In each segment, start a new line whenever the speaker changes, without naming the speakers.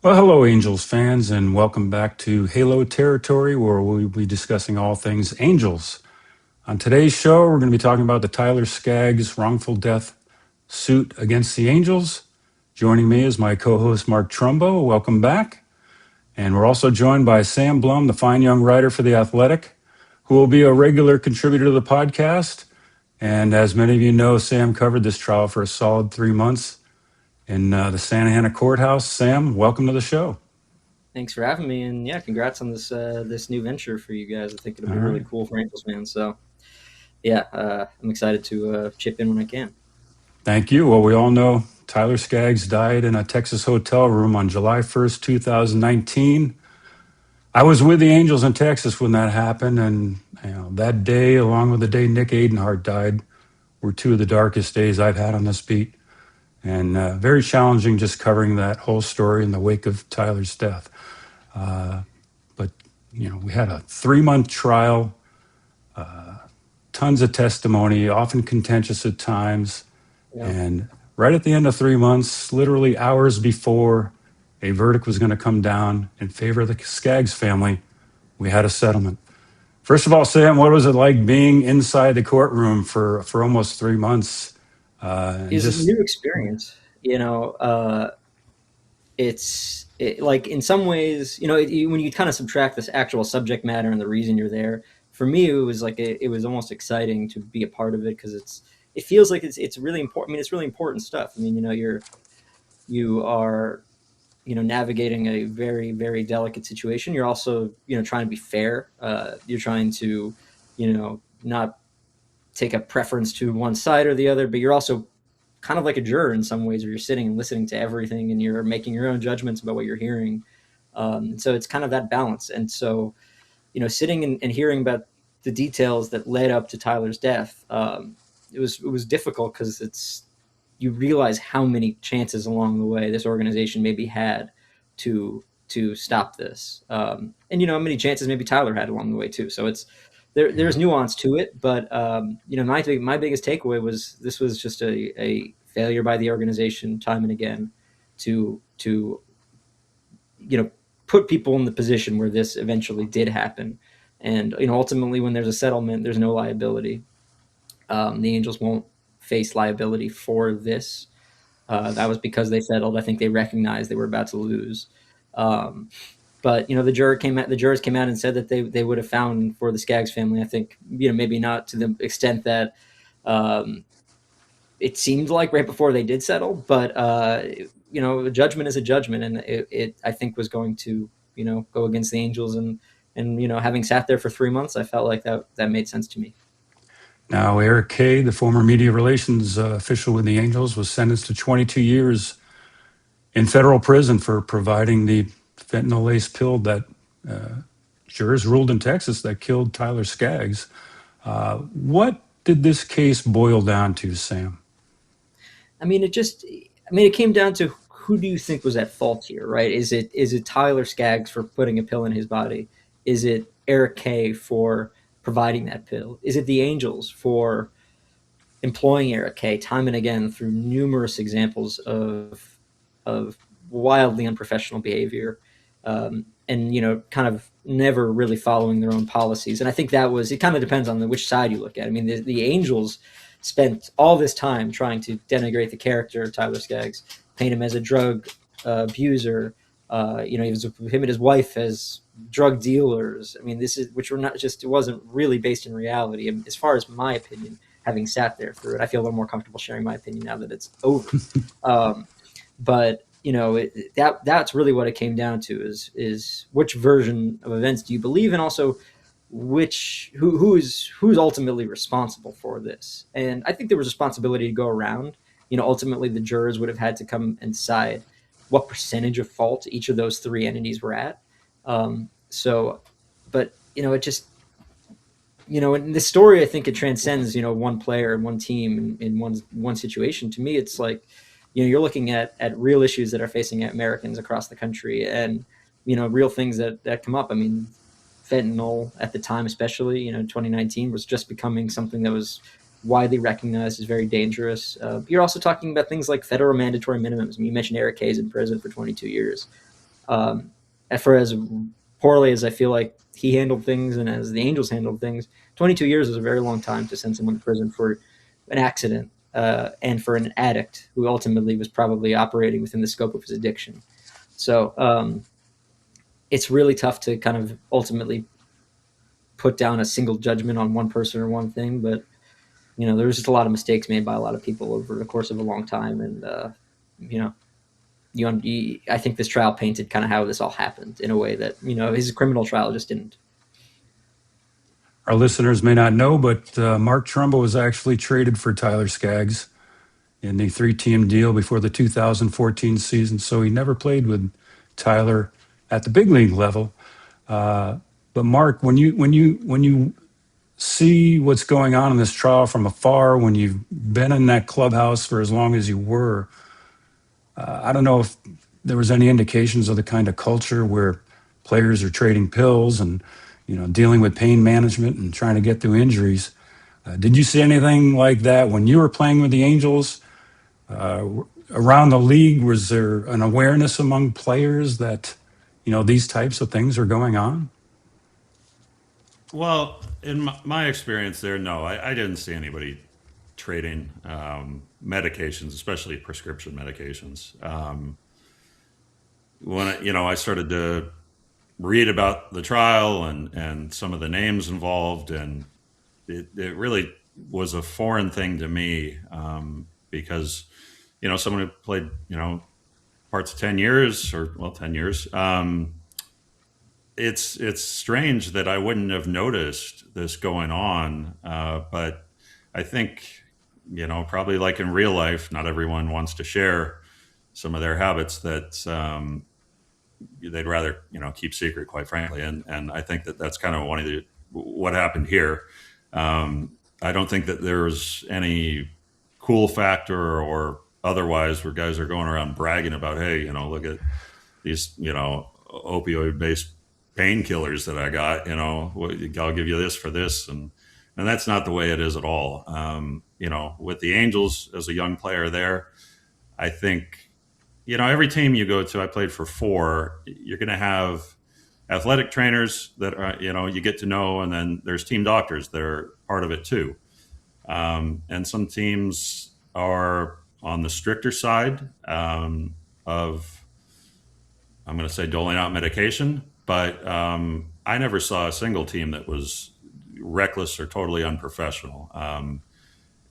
Well, hello, Angels fans, and welcome back to Halo Territory, where we'll be discussing all things Angels. On today's show, we're going to be talking about the Tyler Skaggs wrongful death suit against the Angels. Joining me is my co-host, Mark Trumbo. Welcome back. And we're also joined by Sam Blum, the fine young writer for The Athletic, who will be a regular contributor to the podcast. And as many of you know, Sam covered this trial for a solid 3 months in the Santa Ana courthouse. Sam, welcome to the show.
Thanks for having me, and yeah, congrats on this new venture for you guys. I think it'll be
All
really
right.
cool for Angels fans. So yeah, I'm excited to chip in when I can.
Thank you. Well, we all know Tyler Skaggs died in a Texas hotel room on July 1st, 2019. I was with the Angels in Texas when that happened, and that day, along with the day Nick Adenhart died, were two of the darkest days I've had on this beat, and very challenging just covering that whole story in the wake of Tyler's death. But we had a 3-month trial, tons of testimony, often contentious at times.
Yeah.
And right at the end of 3 months, literally hours before a verdict was going to come down in favor of the Skaggs family, we had a settlement. First of all, Sam, what was it like being inside the courtroom for almost 3 months? And
It's a
just,
new experience. Like in some ways, when you kind of subtract this actual subject matter and the reason you're there, for me, it was like it was almost exciting to be a part of it because it feels like it's really important. I mean, it's really important stuff. I mean, you are navigating a very, very delicate situation. You're also, trying to be fair. You're trying to, not take a preference to one side or the other, but you're also kind of like a juror in some ways where you're sitting and listening to everything and you're making your own judgments about what you're hearing. So it's kind of that balance. And so, sitting and hearing about the details that led up to Tyler's death, it was difficult because you realize how many chances along the way this organization maybe had to stop this, and how many chances maybe Tyler had along the way too. So there's
yeah.
nuance to it, but my biggest takeaway was this was just a failure by the organization time and again to put people in the position where this eventually did happen, and ultimately when there's a settlement, there's no liability. The Angels won't face liability for this. That was because they settled. I think they recognized they were about to lose. Um, but the jurors came out and said that they would have found for the Skaggs family. I think maybe not to the extent that it seemed like right before they did settle, but a judgment is a judgment, and it I think was going to go against the Angels, and having sat there for 3 months, I felt like that made sense to me.
Now, Eric Kay, the former media relations official with the Angels, was sentenced to 22 years in federal prison for providing the fentanyl laced pill that jurors ruled in Texas that killed Tyler Skaggs. What did this case boil down to, Sam?
I mean, it came down to who do you think was at fault here, right? Is it Tyler Skaggs for putting a pill in his body? Is it Eric Kay for providing that pill? Is it the Angels for employing Eric Kay time and again through numerous examples of wildly unprofessional behavior, and kind of never really following their own policies? And I think it kind of depends on which side you look at. I mean, the Angels spent all this time trying to denigrate the character of Tyler Skaggs, paint him as a drug abuser. He was him and his wife as drug dealers. I mean, which were not just, it wasn't really based in reality. And as far as my opinion, having sat there through it, I feel a little more comfortable sharing my opinion now that it's over. But that's really what it came down to is which version of events do you believe, and also who's ultimately responsible for this. And I think there was responsibility to go around. Ultimately the jurors would have had to come and decide what percentage of fault each of those three entities were at. So, but it just, in this story, I think it transcends, one player and one team in one situation. To me, it's like, you're looking at real issues that are facing Americans across the country, and real things that come up. I mean, fentanyl at the time, especially 2019, was just becoming something that was widely recognized as very dangerous. You're also talking about things like federal mandatory minimums. I mean, you mentioned Eric Hayes in prison for 22 years. For as poorly as I feel like he handled things and as the Angels handled things, 22 years is a very long time to send someone to prison for an accident, and for an addict who ultimately was probably operating within the scope of his addiction. So it's really tough to kind of ultimately put down a single judgment on one person or one thing, but there was just a lot of mistakes made by a lot of people over the course of a long time, and you know, I think this trial painted kind of how this all happened in a way that his criminal trial just didn't.
Our listeners may not know, but Mark Trumbo was actually traded for Tyler Skaggs in the three-team deal before the 2014 season, so he never played with Tyler at the big league level. But Mark, when you see what's going on in this trial from afar, when you've been in that clubhouse for as long as you were, I don't know if there was any indications of the kind of culture where players are trading pills and dealing with pain management and trying to get through injuries. Did you see anything like that when you were playing with the Angels? Around the league, was there an awareness among players that these types of things are going on?
Well, in my experience there, no, I didn't see anybody trading medications, especially prescription medications. When I started to read about the trial and some of the names involved, and it really was a foreign thing to me, because someone who played parts of 10 years, or well, 10 years. It's strange that I wouldn't have noticed this going on, but I think probably like in real life, not everyone wants to share some of their habits that they'd rather keep secret, quite frankly. And I think that that's kind of one of what happened here. I don't think that there's any cool factor or otherwise where guys are going around bragging about, hey, look at these opioid based painkillers that I got. I'll give you this for this, and that's not the way it is at all. With the Angels as a young player there, I think every team you go to, I played for four. You're going to have athletic trainers that are, you get to know, and then there's team doctors that are part of it too. And some teams are on the stricter side of, I'm going to say, doling out medication, but I never saw a single team that was reckless or totally unprofessional.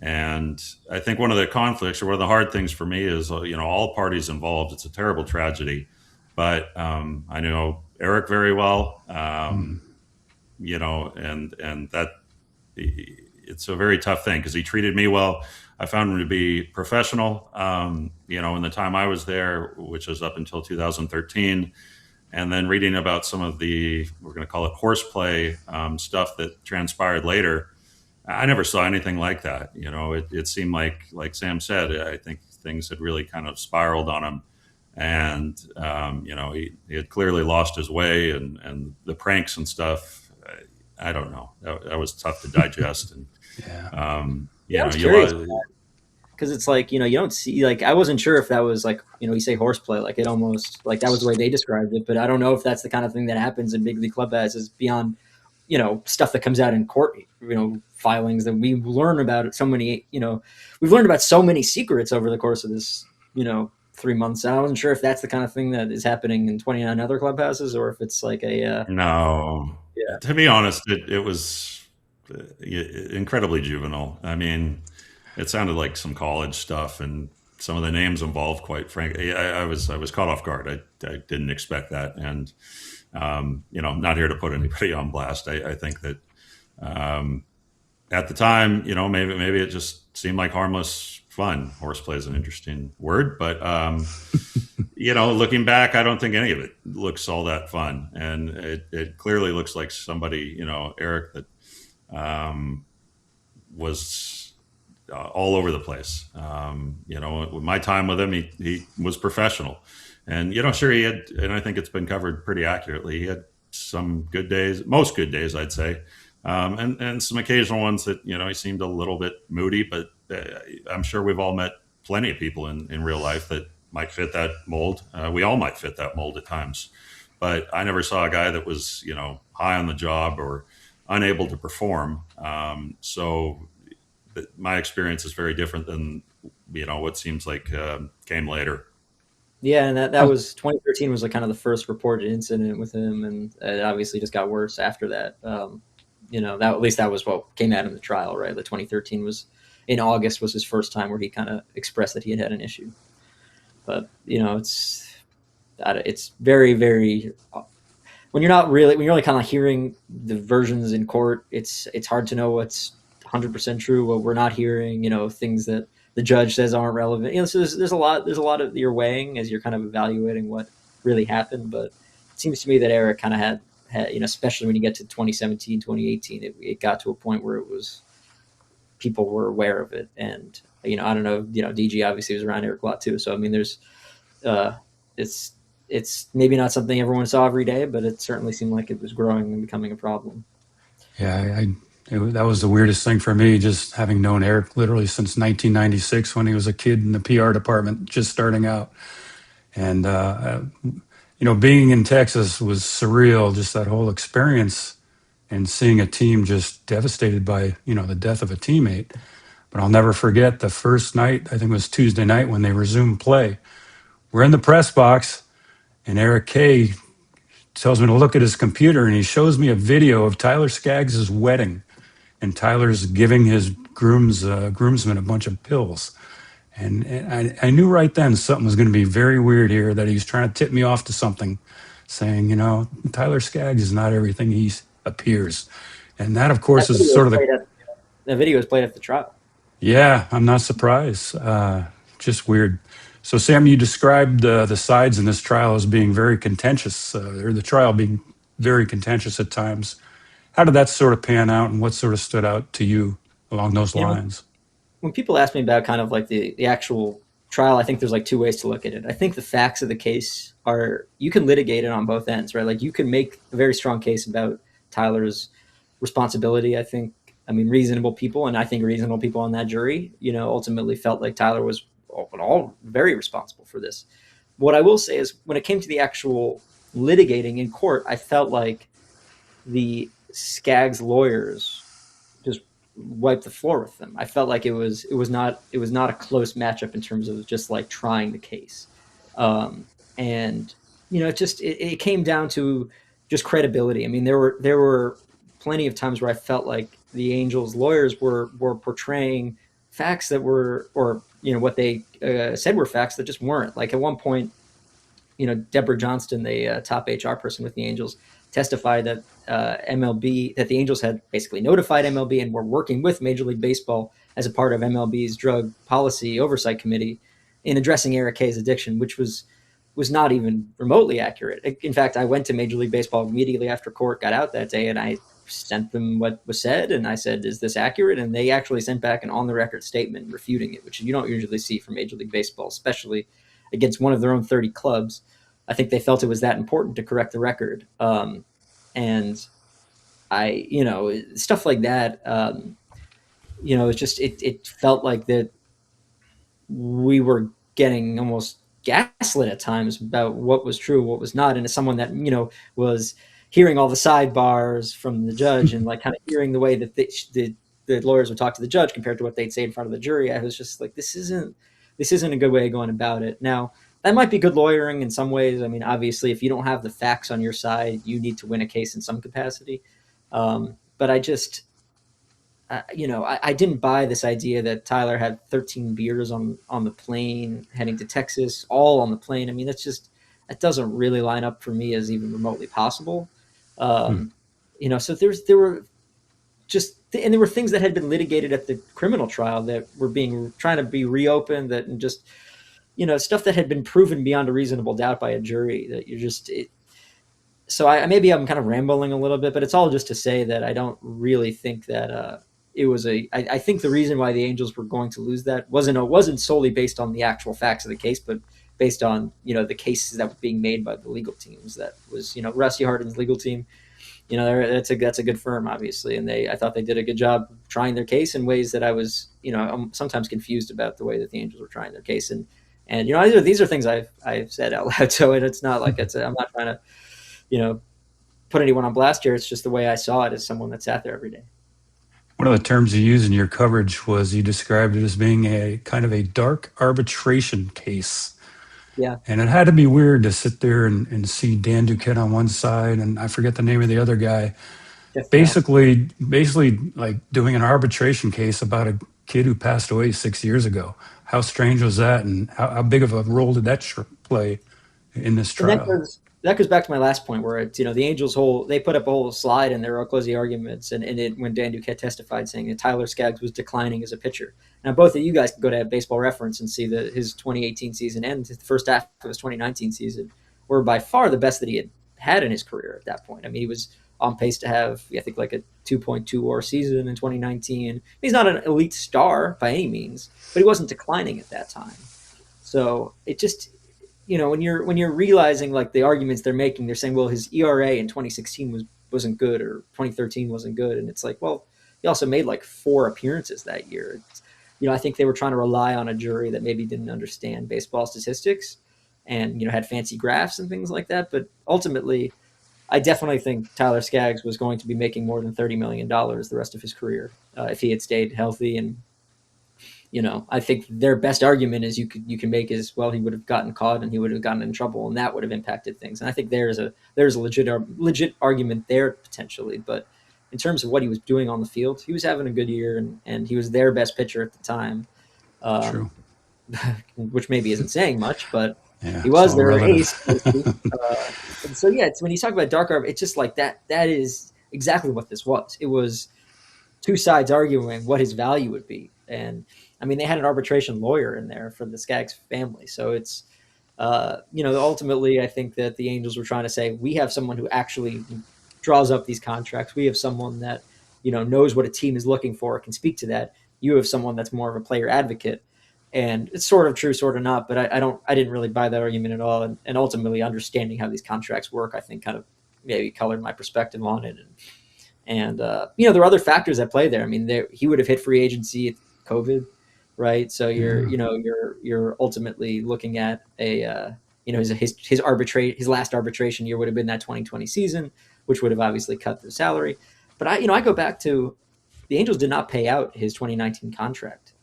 And I think one of the conflicts, or one of the hard things for me, is all parties involved. It's a terrible tragedy, but I know Eric very well,
Mm.
and that it's a very tough thing because he treated me well. I found him to be professional, in the time I was there, which was up until 2013. And then reading about some of the, we're going to call it horseplay stuff that transpired later, I never saw anything like that. It seemed like Sam said, I think things had really kind of spiraled on him. And, he had clearly lost his way, and the pranks and stuff. I don't know. That was tough to digest. And,
Yeah.
Yeah, I was curious because it's like you don't see, like, I wasn't sure if that was like you say horseplay, like it almost like that was the way they described it, but I don't know if that's the kind of thing that happens in big league clubhouses beyond stuff that comes out in court, filings that we learn about. So many, we've learned about so many secrets over the course of this 3 months. I wasn't sure if that's the kind of thing that is happening in 29 other clubhouses, or if it's like a
No,
yeah.
to be honest, it was incredibly juvenile. I mean, it sounded like some college stuff, and some of the names involved, quite frankly, I was caught off guard. I didn't expect that, and not here to put anybody on blast. I think that at the time, maybe it just seemed like harmless fun. Horseplay is an interesting word, but looking back, I don't think any of it looks all that fun, and it clearly looks like somebody, Eric, that was all over the place. With my time with him, he was professional, and sure, he had, and I think it's been covered pretty accurately. He had some good days, most good days, I'd say, and some occasional ones that he seemed a little bit moody. But I'm sure we've all met plenty of people in real life that might fit that mold. We all might fit that mold at times, but I never saw a guy that was, high on the job or unable to perform. So my experience is very different than, what seems like came later.
Yeah, and that was 2013 was like kind of the first reported incident with him, and it obviously just got worse after that. That at least that was what came out in the trial, right? The 2013 was in August was his first time where he kind of expressed that he had an issue. But it's very, very when you're only kind of hearing the versions in court, it's hard to know what's 100% true, what we're not hearing, things that the judge says aren't relevant. So there's a lot of you're weighing as you're kind of evaluating what really happened. But it seems to me that Eric kind of had, especially when you get to 2017, 2018, it got to a point where it was people were aware of it. And, I don't know, DG obviously was around Eric a lot too. So, I mean, there's, it's maybe not something everyone saw every day, but it certainly seemed like it was growing and becoming a problem.
Yeah, that was the weirdest thing for me, just having known Eric literally since 1996 when he was a kid in the PR department, just starting out. And, being in Texas was surreal, just that whole experience and seeing a team just devastated by, the death of a teammate. But I'll never forget the first night, I think it was Tuesday night when they resumed play. We're in the press box and Eric Kay tells me to look at his computer and he shows me a video of Tyler Skaggs' wedding. And Tyler's giving his groomsmen a bunch of pills. And I knew right then something was going to be very weird here, that he was trying to tip me off to something, saying, Tyler Skaggs is not everything he appears. And that, of course, is sort of
the video was played at the trial.
Yeah, I'm not surprised. Just weird. So, Sam, you described the sides in this trial as being very contentious, or the trial being very contentious at times. How did that sort of pan out, and what sort of stood out to you along those lines?
When people ask me about kind of like the actual trial, I think there's like two ways to look at it. I think the facts of the case are, you can litigate it on both ends, right? Like you can make a very strong case about Tyler's responsibility. I mean, reasonable people, and I think reasonable people on that jury, ultimately felt like Tyler was all very responsible for this. What I will say is when it came to the actual litigating in court, I felt like the Skaggs lawyers just wiped the floor with them. I felt like it was not a close matchup in terms of just like trying the case. And it came down to just credibility. I mean, there were plenty of times where I felt like the Angels lawyers were portraying facts that were, or what they said were facts that just weren't. Like at one point, Deborah Johnston, the top HR person with the Angels, testified that that the Angels had basically notified MLB and were working with Major League Baseball as a part of MLB's drug policy oversight committee in addressing Eric Kay's addiction, which was not even remotely accurate. In fact, I went to Major League Baseball immediately after court got out that day, and I sent them what was said, and I said, is this accurate? And they actually sent back an on-the-record statement refuting it, which you don't usually see from Major League Baseball, especially against one of their own 30 clubs. I think they felt it was that important to correct the record. And stuff like that, it's just, it felt like that we were getting almost gaslit at times about what was true, what was not. And as someone that, was hearing all the sidebars from the judge and like kind of hearing the way that the lawyers would talk to the judge compared to what they'd say in front of the jury, I was just like, this isn't a good way of going about it. Now, that might be good lawyering in some ways. I mean, obviously, if you don't have the facts on your side, you need to win a case in some capacity. But I just, I didn't buy this idea that Tyler had 13 beers on the plane heading to Texas, all on the plane. I mean, that doesn't really line up for me as even remotely possible. So there were things that had been litigated at the criminal trial that were trying to be reopened, that just, stuff that had been proven beyond a reasonable doubt by a jury, that you're just, so maybe I'm kind of rambling a little bit, but it's all just to say that I don't really think that it was I think the reason why the Angels were going to lose that wasn't solely based on the actual facts of the case, but based on, the cases that were being made by the legal teams. That was, Rusty Hardin's legal team. That's a good firm, obviously. And I thought they did a good job trying their case in ways that I was, I'm sometimes confused about the way that the Angels were trying their case. And And these are things I've said out loud. So it's not like I'm not trying to put anyone on blast here. It's just the way I saw it as someone that sat there every day.
One of the terms you used in your coverage was you described it as being a kind of a dark arbitration case.
Yeah.
And it had to be weird to sit there and see Dan Duquette on one side, and I forget the name of the other guy, basically like doing an arbitration case about a kid who passed away 6 years ago. How strange was that, and how big of a role did that play in this
And
trial?
that goes back to my last point, where it's the Angels they put up a whole slide in their closing arguments, and when Dan Duquette testified, saying that Tyler Skaggs was declining as a pitcher. Now both of you guys can go to Baseball Reference and see that his 2018 season and the first half of his 2019 season were by far the best that he had in his career at that point. I mean, he was on pace to have, I think, like a 2.2 WAR season in 2019. He's not an elite star by any means, but he wasn't declining at that time. So it just, when you're realizing like the arguments they're making, they're saying, well, his ERA in 2016 wasn't good, or 2013 wasn't good, and it's like, well, he also made like 4 appearances that year. I think they were trying to rely on a jury that maybe didn't understand baseball statistics, and had fancy graphs and things like that. But ultimately, I definitely think Tyler Skaggs was going to be making more than $30 million the rest of his career if he had stayed healthy. And I think their best argument is you can make is, well, he would have gotten caught and he would have gotten in trouble, and that would have impacted things. And I think there's a legit argument there potentially. But in terms of what he was doing on the field, he was having a good year, and he was their best pitcher at the time.
True.
Which maybe isn't saying much, but
yeah,
he was their
relative.
ace. And so it's when you talk about dark arbitration, it's just like that is exactly what this was. It was two sides arguing what his value would be. And I mean, they had an arbitration lawyer in there for the Skaggs family. So it's, ultimately, I think that the Angels were trying to say, we have someone who actually draws up these contracts. We have someone that, knows what a team is looking for, can speak to that. You have someone that's more of a player advocate. And it's sort of true, sort of not, but I didn't really buy that argument at all. And ultimately, understanding how these contracts work, I think kind of maybe colored my perspective on it. And there are other factors at play there. I mean, he would have hit free agency at COVID, right? So you're ultimately looking at his last arbitration year would have been that 2020 season, which would have obviously cut the salary. But I go back to the Angels did not pay out his 2019 contract.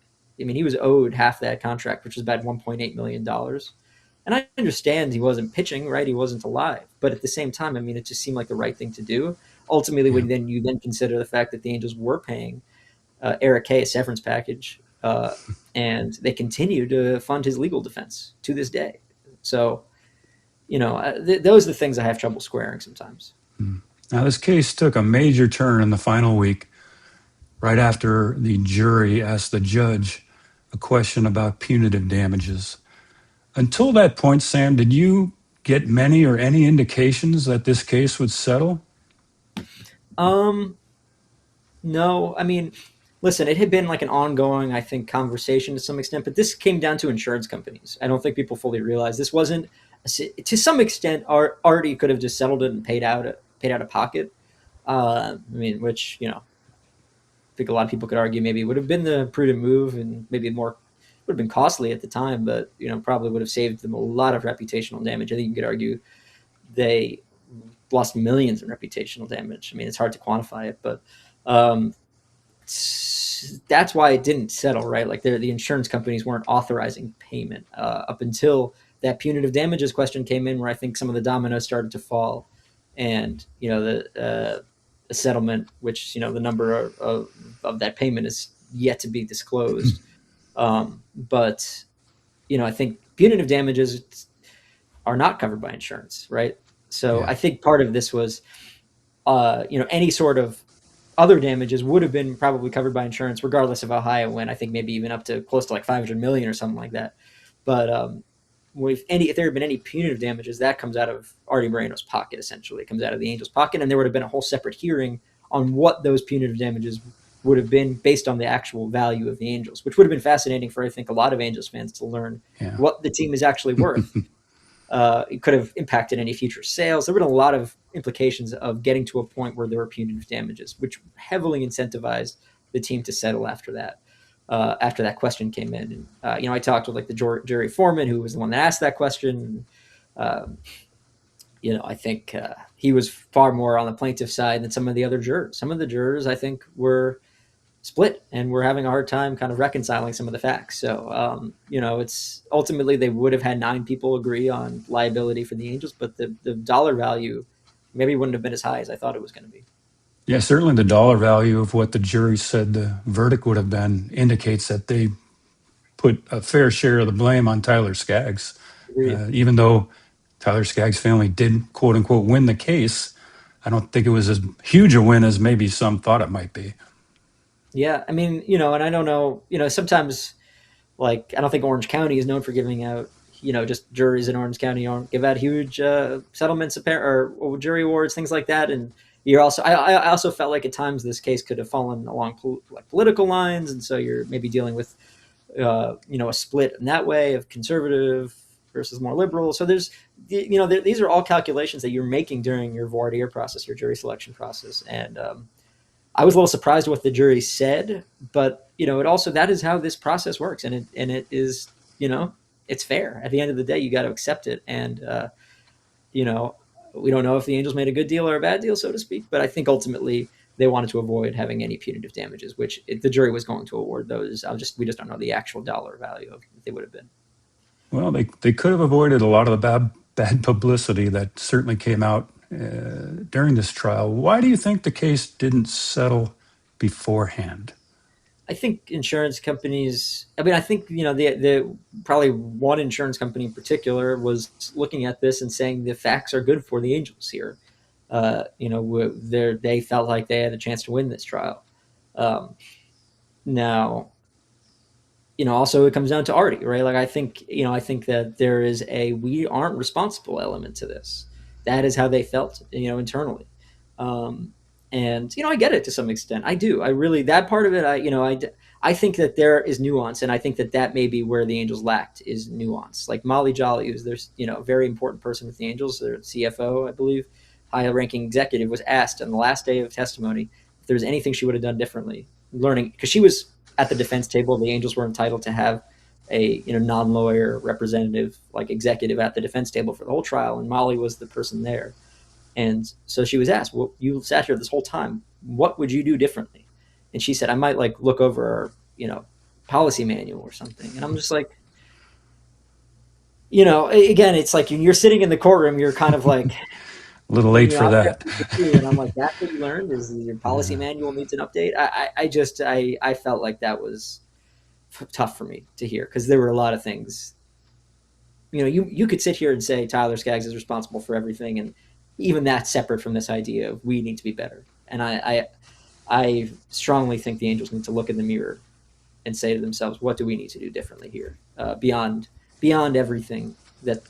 I mean, he was owed half that contract, which was about $1.8 million. And I understand he wasn't pitching, right? He wasn't alive. But at the same time, I mean, it just seemed like the right thing to do. Ultimately, when you then consider the fact that the Angels were paying Eric Kay a severance package, and they continue to fund his legal defense to this day. So, those are the things I have trouble squaring sometimes.
Now, this case took a major turn in the final week, right after the jury asked the judge a question about punitive damages. Until that point, Sam, did you get many or any indications that this case would settle?
No, I mean, listen, it had been like an ongoing, I think, conversation to some extent, but this came down to insurance companies. I don't think people fully realize this wasn't, to some extent, Artie could have just settled it and paid out of pocket. I mean, which, I think a lot of people could argue maybe it would have been the prudent move, and maybe would have been costly at the time, but, probably would have saved them a lot of reputational damage. I think you could argue they lost millions in reputational damage. I mean, it's hard to quantify it, but that's why it didn't settle, right? Like the insurance companies weren't authorizing payment up until that punitive damages question came in, where I think some of the dominoes started to fall, and the settlement, which the number of that payment is yet to be disclosed. But I think punitive damages are not covered by insurance, right? So yeah. I think part of this was, any sort of other damages would have been probably covered by insurance, regardless of how high it went. I think maybe even up to close to like 500 million or something like that. But if there had been any punitive damages, that comes out of Artie Moreno's pocket. Essentially, it comes out of the Angels' pocket, and there would have been a whole separate hearing on what those punitive damages would have been based on the actual value of the Angels, which would have been fascinating for, I think, a lot of Angels fans to learn what the team is actually worth. It could have impacted any future sales. There were a lot of implications of getting to a point where there were punitive damages, which heavily incentivized the team to settle after that. after that question came in. And I talked with like the jury foreman, who was the one that asked that question. Um, I think he was far more on the plaintiff side than some of the other jurors. Some of the jurors, I think, were split and we're having a hard time kind of reconciling some of the facts. So, it's ultimately they would have had 9 people agree on liability for the Angels, but the dollar value maybe wouldn't have been as high as I thought it was going to be.
Yeah, certainly the dollar value of what the jury said the verdict would have been indicates that they put a fair share of the blame on Tyler Skaggs.
Agreed.
Even though Tyler Skaggs' family did, quote unquote, win the case, I don't think it was as huge a win as maybe some thought it might be.
Yeah, I mean, and I don't know, sometimes like I don't think Orange County is known for giving out, just juries in Orange County don't give out huge settlements or jury awards, things like that. And you're also, I also felt like at times this case could have fallen along like political lines, and so you're maybe dealing with, a split in that way of conservative versus more liberal. So there's, these are all calculations that you're making during your voir dire process, your jury selection process, and I was a little surprised what the jury said, but it also that is how this process works, and it is it's fair. At the end of the day, you got to accept it, and we don't know if the Angels made a good deal or a bad deal, so to speak. But I think ultimately they wanted to avoid having any punitive damages, which the jury was going to award those. We just don't know the actual dollar value of what they would have been.
Well, they could have avoided a lot of the bad publicity that certainly came out during this trial. Why do you think the case didn't settle beforehand?
I think insurance companies. I mean, I think the probably one insurance company in particular was looking at this and saying the facts are good for the Angels here. They felt like they had a chance to win this trial. Now, also it comes down to Artie, right? Like I think that there is a we aren't responsible element to this. That is how they felt, internally. And I get it to some extent. I do. I really that part of it. I think that there is nuance, and I think that may be where the Angels lacked is nuance. Like Molly Jolly, who's there's a very important person with the Angels, their CFO, I believe, high-ranking executive, was asked on the last day of testimony if there was anything she would have done differently. Learning because she was at the defense table, the Angels were entitled to have a non-lawyer representative, like executive, at the defense table for the whole trial, and Molly was the person there. And so she was asked, well, you sat here this whole time. What would you do differently? And she said, I might like look over our, policy manual or something. And I'm just like, again, it's like when you're sitting in the courtroom, you're kind of like
A little late for that.
And I'm like, that's what you learned is your policy manual needs an update. I felt like that was tough for me to hear because there were a lot of things. You could sit here and say Tyler Skaggs is responsible for everything, and even that's separate from this idea of we need to be better. And I strongly think the Angels need to look in the mirror and say to themselves, what do we need to do differently here? Beyond everything that,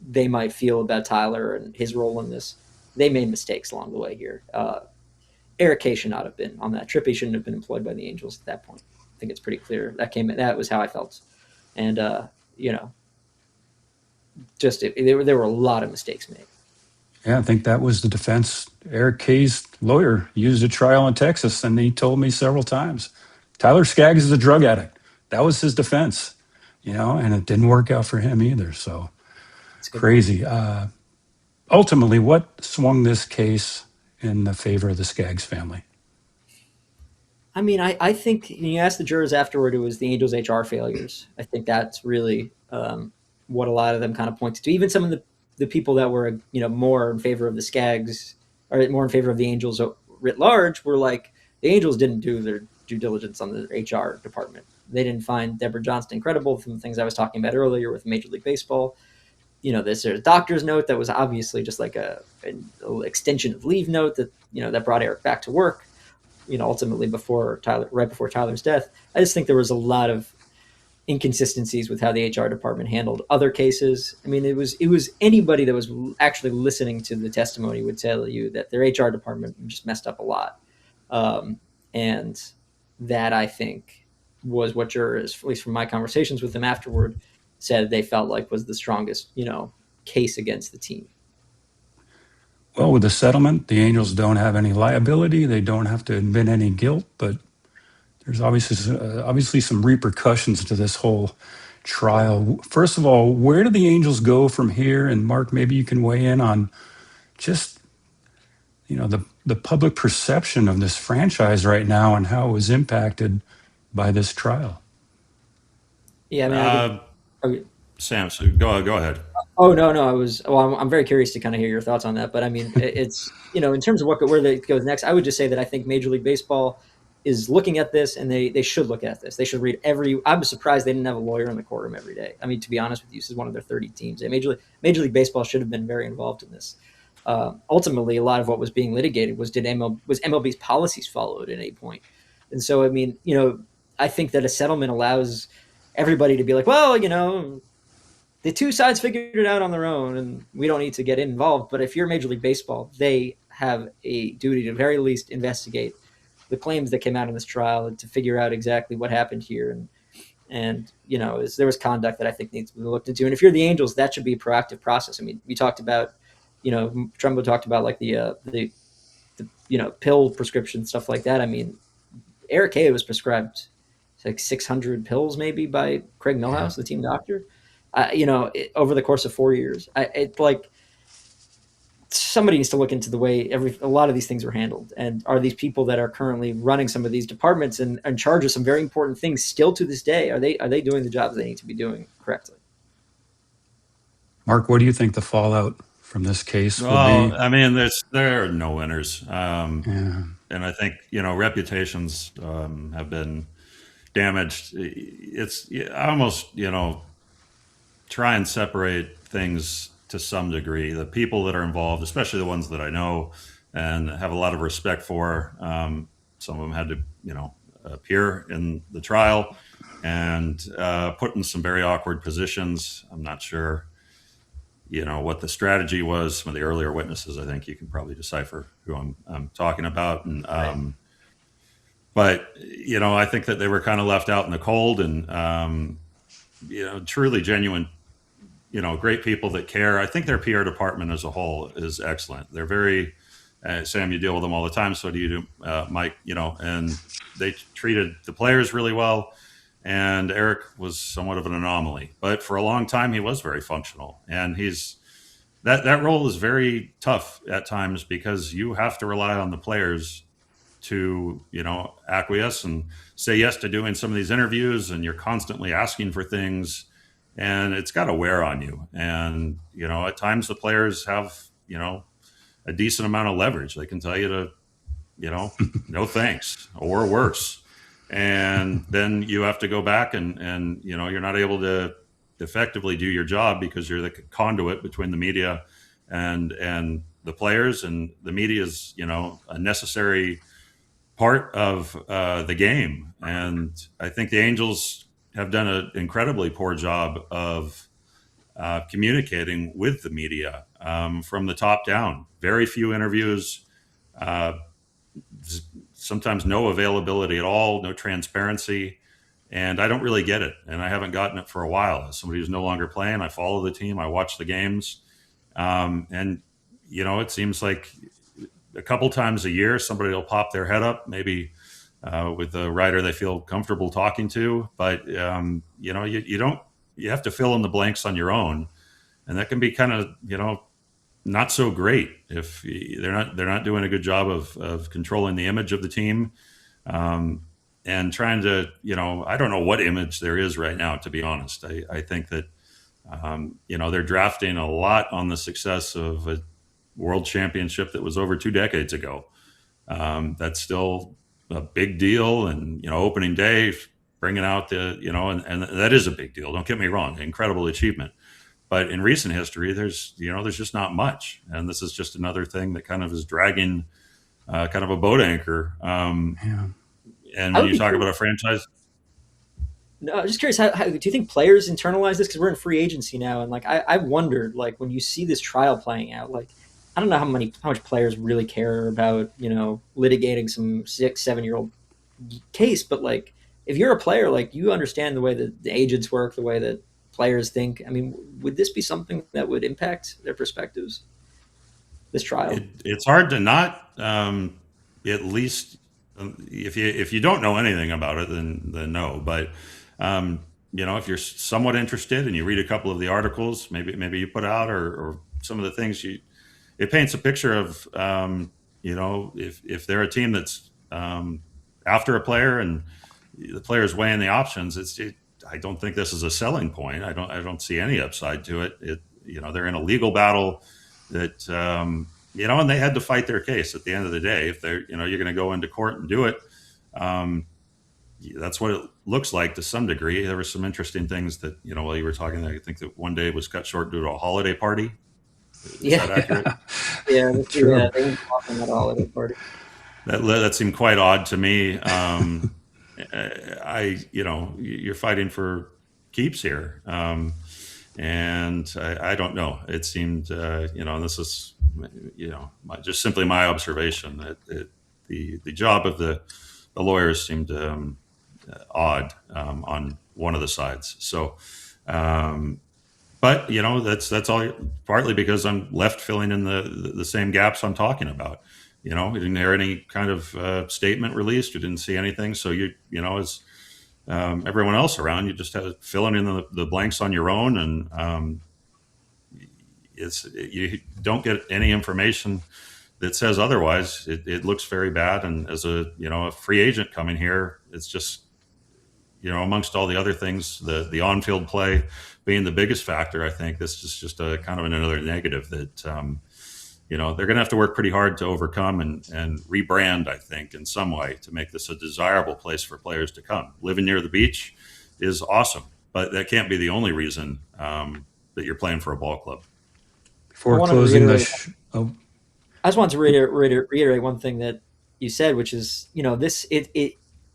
they might feel about Tyler and his role in this. They made mistakes along the way here. Eric Kay should not have been on that trip. He shouldn't have been employed by the Angels at that point. I think it's pretty clear. That was how I felt. And, there were a lot of mistakes made.
Yeah, I think that was the defense. Eric Kay's lawyer used a trial in Texas, and he told me several times, Tyler Skaggs is a drug addict. That was his defense, and it didn't work out for him either. So crazy. Ultimately, what swung this case in the favor of the Skaggs family?
I mean, I think you asked the jurors afterward, it was the Angels' HR failures. I think that's really what a lot of them kind of pointed to. Even some of the people that were, more in favor of the Skaggs or more in favor of the Angels writ large were like, the Angels didn't do their due diligence on the HR department. They didn't find Deborah Johnston credible from the things I was talking about earlier with Major League Baseball. There's a doctor's note that was obviously just like an extension of leave note that, that brought Eric back to work. Ultimately right before Tyler's death. I just think there was a lot of inconsistencies with how the HR department handled other cases. I mean, it was anybody that was actually listening to the testimony would tell you that their HR department just messed up a lot. And that, I think, was what jurors, at least from my conversations with them afterward, said they felt like was the strongest, case against the team.
Well, with the settlement, the Angels don't have any liability. They don't have to admit any guilt, but there's obviously some repercussions to this whole trial. First of all, where do the Angels go from here? And Mark, maybe you can weigh in on just the public perception of this franchise right now and how it was impacted by this trial.
Yeah, I mean, I could. Okay.
Sam, so go ahead.
Oh no, no, I was. Well, I'm very curious to kind of hear your thoughts on that. But I mean, it's in terms of where it goes next, I would just say that I think Major League Baseball is looking at this, and they should look at this. They should read every. I was surprised they didn't have a lawyer in the courtroom every day. I mean, to be honest with you, this is one of their 30 teams. And Major League Baseball should have been very involved in this. Ultimately, a lot of what was being litigated was was MLB's policies followed at any point, and so I mean, I think that a settlement allows everybody to be like, well, the two sides figured it out on their own, and we don't need to get involved. But if you're Major League Baseball, they have a duty to very least investigate the claims that came out in this trial and to figure out exactly what happened here. And there was conduct that I think needs to be looked into. And if you're the Angels, that should be a proactive process. I mean, we talked about, Trumbo talked about like the pill prescription, stuff like that. I mean, Eric Hay was prescribed like 600 pills maybe by Craig Millhouse, the team doctor. Over the course of 4 years, somebody needs to look into the way a lot of these things were handled, and are these people that are currently running some of these departments and in charge of some very important things still to this day, are they doing the jobs they need to be doing correctly?
Mark, what do you think the fallout from this case will
Well,
be?
I mean, there are no winners, and I think reputations have been damaged. It's I almost try and separate things to some degree. The people that are involved, especially the ones that I know and have a lot of respect for, some of them had to appear in the trial and put in some very awkward positions. I'm not sure what the strategy was. Some of the earlier witnesses, I think you can probably decipher who I'm talking about. And
Right.
but I think that they were kind of left out in the cold, and truly genuine, great people that care. I think their PR department as a whole is excellent. They're very Sam, you deal with them all the time, so do you, Mike. And they treated the players really well. And Eric was somewhat of an anomaly, but for a long time he was very functional. And that role is very tough at times because you have to rely on the players to acquiesce and say yes to doing some of these interviews, and you're constantly asking for things, and it's got to wear on you. And at times the players have a decent amount of leverage. They can tell you to no thanks, or worse. And then you have to go back and you're not able to effectively do your job because you're the conduit between the media and the players. And the media is a necessary part of the game. And I think the Angels have done an incredibly poor job of communicating with the media from the top down. Very few interviews, sometimes no availability at all, no transparency. And I don't really get it. And I haven't gotten it for a while. As somebody who's no longer playing, I follow the team, I watch the games. And it seems like a couple times a year, somebody will pop their head up, maybe with a writer they feel comfortable talking to. But you have to fill in the blanks on your own, and that can be kind of not so great if they're not doing a good job of controlling the image of the team, and trying to I don't know what image there is right now, to be honest. I think that they're drafting a lot on the success of a world championship that was over 2 decades ago. That's still a big deal, and opening day, bringing out the and that is a big deal. Don't get me wrong, incredible achievement. But in recent history, there's just not much, and this is just another thing that kind of is dragging kind of a boat anchor. And when you talk about a franchise,
No, I'm just curious. How do you think players internalize this? Because we're in free agency now, and I've wondered, when you see this trial playing out, I don't know how much players really care about litigating some 6-7 year old case, but if you're a player, you understand the way that the agents work, the way that players think. I mean, would this be something that would impact their perspectives? This trial.
it's hard to not at least If you don't know anything about it, then no. But if you're somewhat interested and you read a couple of the articles, maybe you put out, or some of the things it paints a picture of, if they're a team that's after a player and the player's weighing the options, I don't think this is a selling point. I don't see any upside to it. They're in a legal battle that, and they had to fight their case at the end of the day. If you're going to go into court and do it, that's what it looks like to some degree. There were some interesting things that, while you were talking, I think that one day was cut short due to a holiday party. Is that accurate?
Yeah, they were talking at a holiday party.
That seemed quite odd to me. You're fighting for keeps here. And I don't know. It seemed, this is, just simply my observation that the job of the lawyers seemed odd on one of the sides. So, but that's all partly because I'm left filling in the same gaps I'm talking about. We didn't hear any kind of statement released. We didn't see anything. So as everyone else around, you just have to fill in the blanks on your own, and you don't get any information that says otherwise. It looks very bad. And as a free agent coming here, it's just amongst all the other things, the on-field play being the biggest factor. I think this is just a kind of another negative that they're going to have to work pretty hard to overcome and rebrand, I think, in some way to make this a desirable place for players to come. Living near the beach is awesome, but that can't be the only reason that you're playing for a ball club.
Before closing the
I just wanted to reiterate one thing that you said, which is,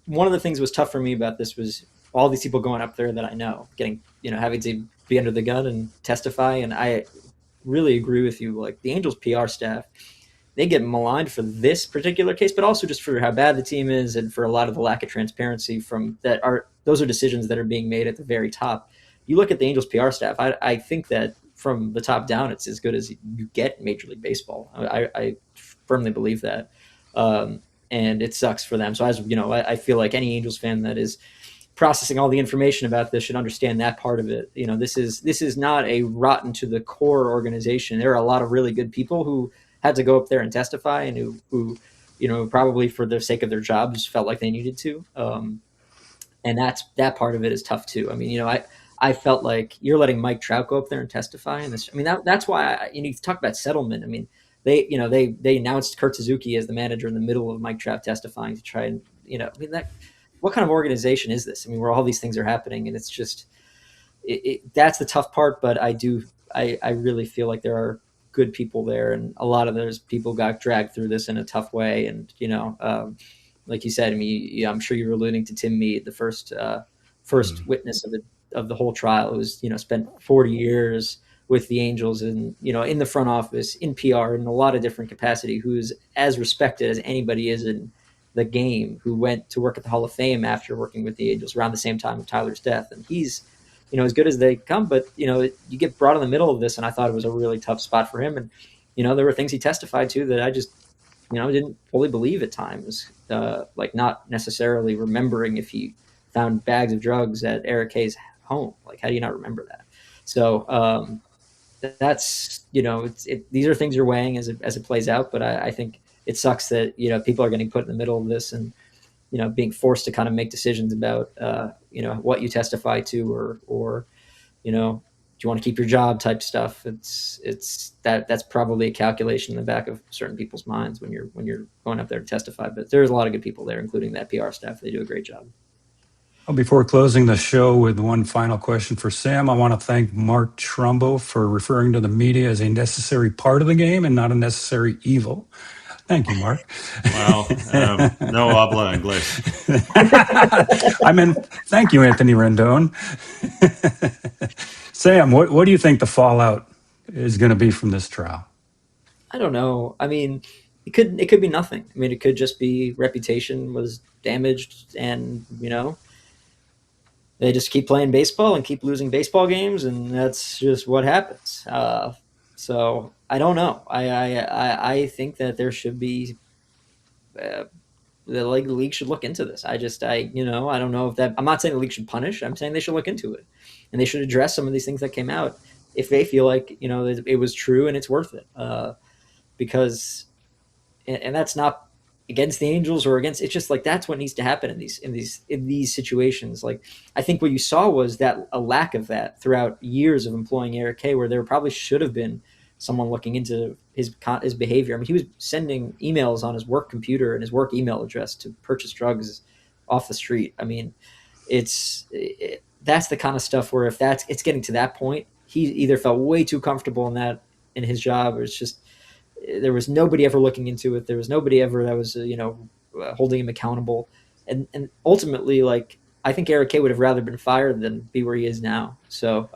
one of the things that was tough for me about this was all these people going up there that I know, getting, having to be under the gun and testify. And I really agree with you. Like, the Angels PR staff, they get maligned for this particular case, but also just for how bad the team is and for a lot of the lack of transparency those are decisions that are being made at the very top. You look at the Angels PR staff, I think that from the top down, it's as good as you get in Major League Baseball. I firmly believe that. And it sucks for them. So I feel like any Angels fan that is processing all the information about this should understand that part of it. This is not a rotten to the core organization. There are a lot of really good people who had to go up there and testify, and who probably for the sake of their jobs felt like they needed to. And that part of it is tough too. I mean, I felt like you're letting Mike Trout go up there and testify in this. I mean, that's why you talk about settlement. I mean, they announced Kurt Suzuki as the manager in the middle of Mike Trout testifying to try and, what kind of organization is this? I mean, where all these things are happening, and it's just, that's the tough part. But I really feel like there are good people there, and a lot of those people got dragged through this in a tough way. And, like you said, I mean, I'm sure you were alluding to Tim Mead, the first witness of the whole trial, who's, spent 40 years with the Angels and, in the front office, in PR, in a lot of different capacity, who's as respected as anybody is in the game, who went to work at the Hall of Fame after working with the Angels around the same time of Tyler's death. And he's, as good as they come, but, you get brought in the middle of this, and I thought it was a really tough spot for him. And, there were things he testified to that I just, didn't fully believe at times, like not necessarily remembering if he found bags of drugs at Eric Kay's home. Like, how do you not remember that? So that's, these are things you're weighing as it plays out. But I think it sucks that, people are getting put in the middle of this and, being forced to kind of make decisions about, what you testify to, or, do you want to keep your job type stuff. That's probably a calculation in the back of certain people's minds when you're going up there to testify. But there's a lot of good people there, including that PR staff. They do a great job.
Well, before closing the show with one final question for Sam, I want to thank Mark Trumbo for referring to the media as a necessary part of the game and not a necessary evil. Thank you, Mark.
Well, no habla inglés.
Thank you, Anthony Rendon. Sam, what do you think the fallout is going to be from this trial?
I don't know. I mean, it could be nothing. I mean, it could just be reputation was damaged, and they just keep playing baseball and keep losing baseball games, and that's just what happens. So I don't know. I think that there should be the league should look into this. I don't know if that. I'm not saying the league should punish. I'm saying they should look into it, and they should address some of these things that came out if they feel like it was true and it's worth it. Because, and that's not against the Angels or against. It's just like that's what needs to happen in these situations. Like I think what you saw was that a lack of that throughout years of employing Eric Kay, where there probably should have been someone looking into his behavior. I mean, he was sending emails on his work computer and his work email address to purchase drugs off the street. I mean, that's the kind of stuff where if it's getting to that point, he either felt way too comfortable in his job, or it's just there was nobody ever looking into it. There was nobody ever that was holding him accountable, and ultimately, like I think Eric Kay would have rather been fired than be where he is now. So.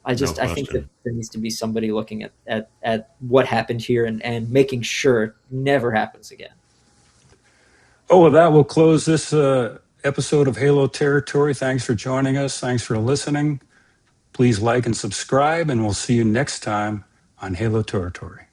I think that there needs to be somebody looking at what happened here and making sure it never happens again.
Oh, well, that will close this episode of Halo Territory. Thanks for joining us. Thanks for listening. Please like and subscribe, and we'll see you next time on Halo Territory.